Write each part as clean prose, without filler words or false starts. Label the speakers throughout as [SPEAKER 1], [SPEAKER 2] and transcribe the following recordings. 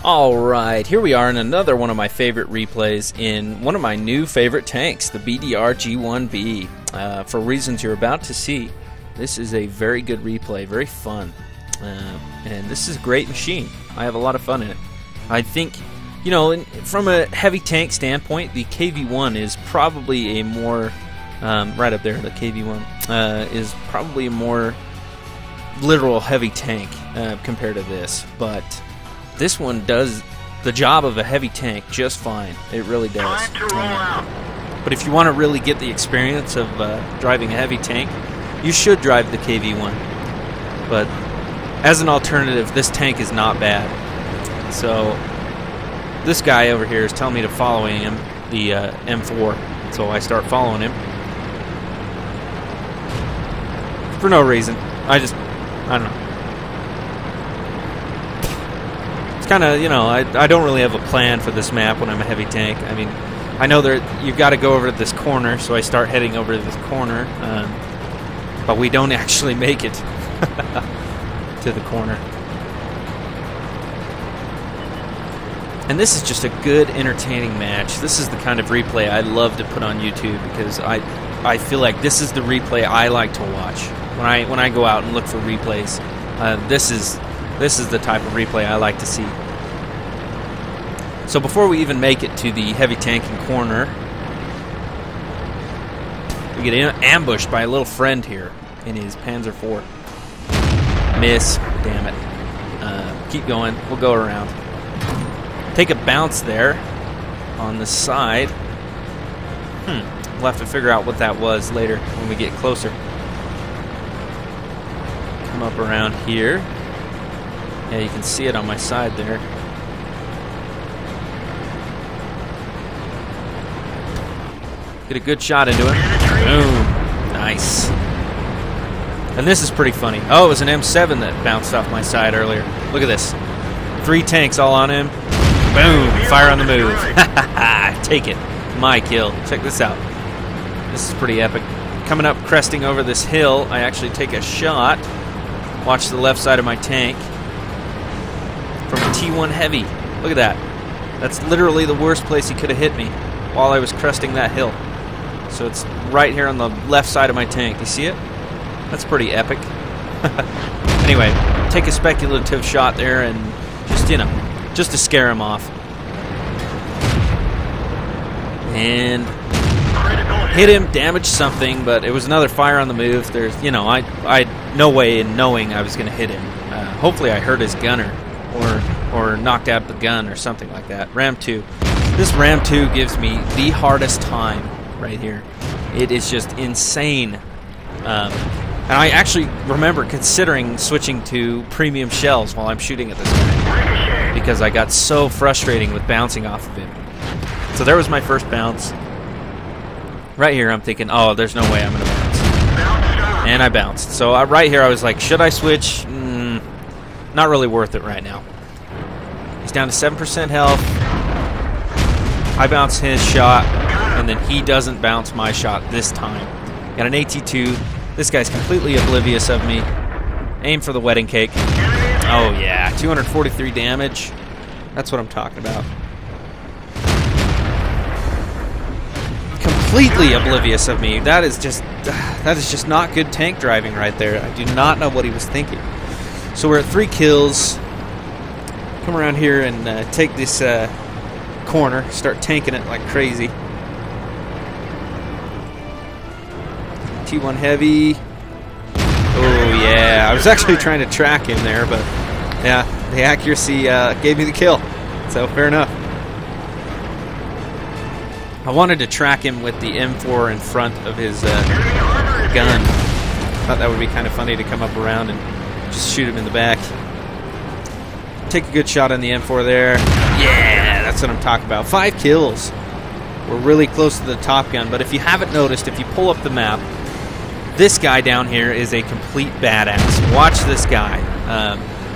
[SPEAKER 1] Alright, here we are in another one of my favorite replays in one of my new favorite tanks, the BDR G1B. For reasons you're about to see, this is a very good replay, very fun. And this is a great machine. I have a lot of fun in it. I think, you know, from a heavy tank standpoint, the KV-1 is probably a more, right up there, the KV-1, is probably a more literal heavy tank compared to this, but this one does the job of a heavy tank just fine. It really does. But if you want to really get the experience of driving a heavy tank, you should drive the KV-1. But as an alternative, this tank is not bad. So this guy over here is telling me to follow him, the M4. So I start following him for no reason. I don't know. Kind of, you know, I don't really have a plan for this map when I'm a heavy tank. I mean, I know you've got to go over to this corner, so I start heading over to this corner, but we don't actually make it to the corner. And this is just a good, entertaining match. This is the kind of replay I love to put on YouTube because I feel like this is the replay I like to watch when I go out and look for replays. This is the type of replay I like to see. So before we even make it to the heavy tanking corner, we get ambushed by a little friend here in his Panzer IV. Miss. Damn it. Keep going. We'll go around. Take a bounce there on the side. We'll have to figure out what that was later when we get closer. Come up around here. Yeah, you can see it on my side there. Get a good shot into it. Boom. Nice. And this is pretty funny. Oh, it was an M7 that bounced off my side earlier. Look at this. 3 tanks all on him. Boom. Fire on the move. Take it. My kill. Check this out. This is pretty epic. Coming up, cresting over this hill, I actually take a shot. Watch the left side of my tank. From a T1 Heavy. Look at that. That's literally the worst place he could have hit me while I was cresting that hill. So it's right here on the left side of my tank. You see it? That's pretty epic. Anyway, take a speculative shot there and just, you know, just to scare him off. And hit him, damage something, but it was another fire on the move. There's, you know, I had no way in knowing I was going to hit him. Hopefully I hurt his gunner. Or knocked out the gun or something like that. Ram 2. This Ram 2 gives me the hardest time right here. It is just insane. And I actually remember considering switching to premium shells while I'm shooting at this guy because I got so frustrating with bouncing off of him. So there was my first bounce. Right here I'm thinking, oh, there's no way I'm going to bounce. And I bounced. So right here I was like, should I switch? Not really worth it right now. He's down to 7% health. I bounce his shot, and then he doesn't bounce my shot this time. Got an AT2. This guy's completely oblivious of me. Aim for the wedding cake. Oh yeah, 243 damage. That's what I'm talking about. Completely oblivious of me. That is just not good tank driving right there. I do not know what he was thinking. So we're at 3 kills. Come around here and take this corner. Start tanking it like crazy. T1 Heavy. Oh yeah, I was actually trying to track him there, but yeah, the accuracy gave me the kill. So fair enough. I wanted to track him with the M4 in front of his gun. Thought that would be kind of funny to come up around and just shoot him in the back. Take a good shot on the M4 there. Yeah, that's what I'm talking about. 5 kills. We're really close to the Top Gun, but if you haven't noticed, if you pull up the map, this guy down here is a complete badass. Watch this guy.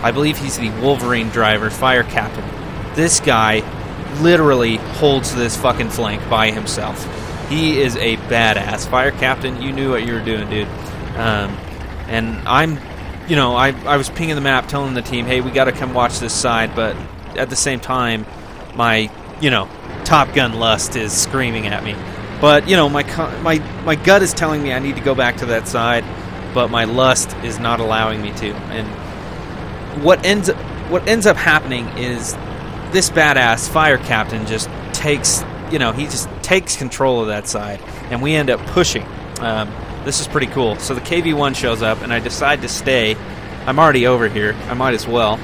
[SPEAKER 1] I believe he's the Wolverine driver, fire captain. This guy literally holds this fucking flank by himself. He is a badass. Fire captain, you knew what you were doing, dude. And I'm, you know, I was pinging the map telling the team, hey, we got to come watch this side, but at the same time, my, Top Gun lust is screaming at me. But, my gut is telling me I need to go back to that side, but my lust is not allowing me to. And what ends up happening is this badass fire captain just takes, he just takes control of that side, and we end up pushing. This is pretty cool. So the KV-1 shows up, and I decide to stay. I'm already over here. I might as well.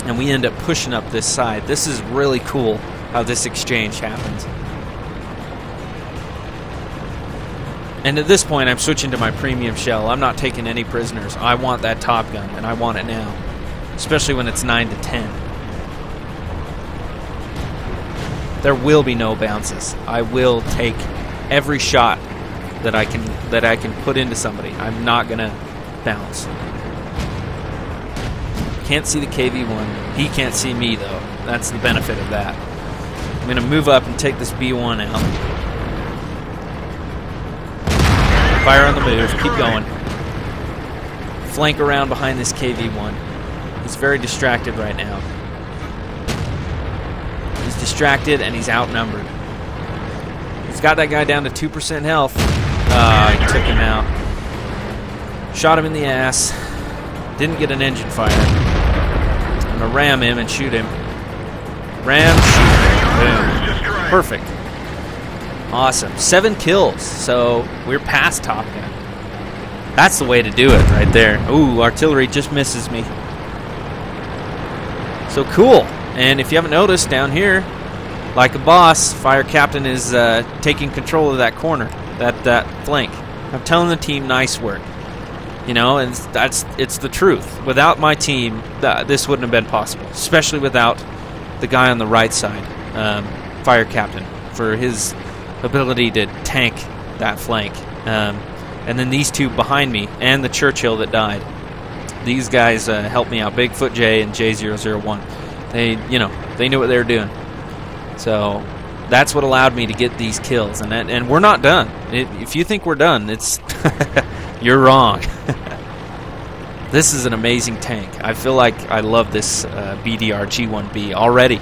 [SPEAKER 1] And we end up pushing up this side. This is really cool how this exchange happens. And at this point, I'm switching to my premium shell. I'm not taking any prisoners. I want that Top Gun, and I want it now. Especially when it's 9 to 10. There will be no bounces. I will take every shot that I can put into somebody. I'm not gonna bounce. Can't see the KV-1. He can't see me though. That's the benefit of that. I'm gonna move up and take this B-1 out. Fire on the move. Keep going. Flank around behind this KV-1. He's very distracted right now. He's distracted and he's outnumbered. He's got that guy down to 2% health. He took him out. Shot him in the ass. Didn't get an engine fire. I'm going to ram him and shoot him. Ram, shoot. Boom. Perfect. Awesome. 7 kills. So we're past Top Gun. That's the way to do it right there. Ooh, artillery just misses me. So cool. And if you haven't noticed, down here, like a boss, Fire Captain is taking control of that corner, that flank. I'm telling the team, nice work. And it's the truth. Without my team, this wouldn't have been possible, especially without the guy on the right side, Fire Captain, for his ability to tank that flank. And then these two behind me, and the Churchill that died. These guys helped me out. Bigfoot J and J001. They knew what they were doing. So that's what allowed me to get these kills. And we're not done. If you think we're done, it's you're wrong. This is an amazing tank. I feel like I love this BDR G1B already.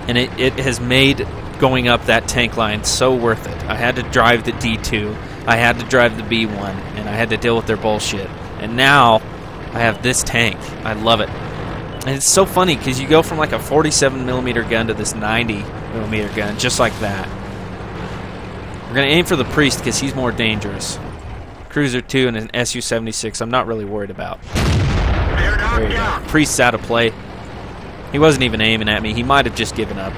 [SPEAKER 1] And it has made going up that tank line so worth it. I had to drive the D2. I had to drive the B1. And I had to deal with their bullshit. And now I have this tank. I love it. And it's so funny because you go from like a 47mm gun to this 90mm gun, just like that. We're going to aim for the Priest because he's more dangerous. Cruiser 2 and an Su-76 I'm not really worried about. There you go. Priest's out of play. He wasn't even aiming at me. He might have just given up.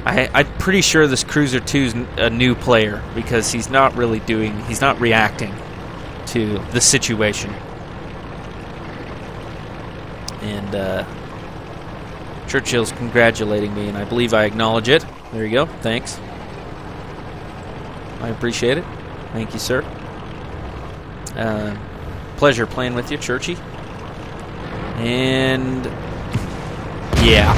[SPEAKER 1] I'm pretty sure this Cruiser 2's a new player because he's not reacting to the situation. And Churchill's congratulating me, and I believe I acknowledge it. There you go. Thanks. I appreciate it. Thank you, sir. Pleasure playing with you, Churchy. And yeah,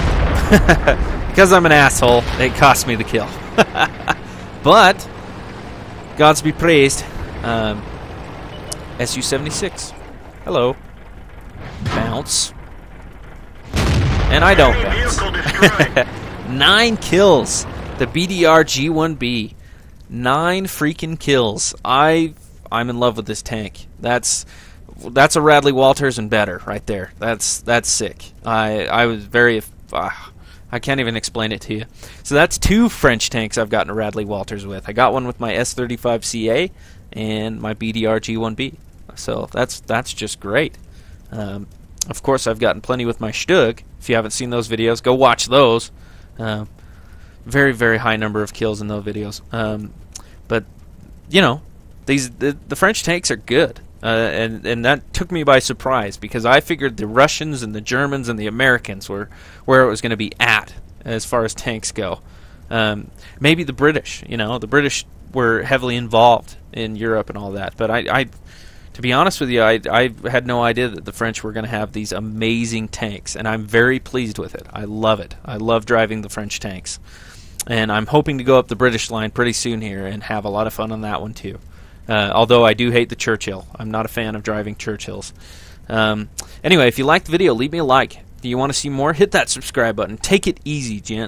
[SPEAKER 1] because I'm an asshole, it cost me the kill. But gods be praised. Su-76. Hello. Bounce. And I don't bounce. 9 kills. The BDR G1B. 9 freaking kills. I'm in love with this tank. That's a Radley Walters and better right there. That's sick. I was very I can't even explain it to you. So that's 2 French tanks I've gotten a Radley Walters with. I got one with my S35CA and my BDR G1B. So that's just great. Of course, I've gotten plenty with my Stug. If you haven't seen those videos, go watch those. Very, very high number of kills in those videos. But the French tanks are good, and that took me by surprise because I figured the Russians and the Germans and the Americans were where it was going to be at as far as tanks go. Maybe the British. The British were heavily involved in Europe and all that. But to be honest with you, I had no idea that the French were going to have these amazing tanks, and I'm very pleased with it. I love it. I love driving the French tanks. And I'm hoping to go up the British line pretty soon here and have a lot of fun on that one too. Although I do hate the Churchill. I'm not a fan of driving Churchills. Anyway, if you liked the video, leave me a like. If you want to see more, hit that subscribe button. Take it easy, gent.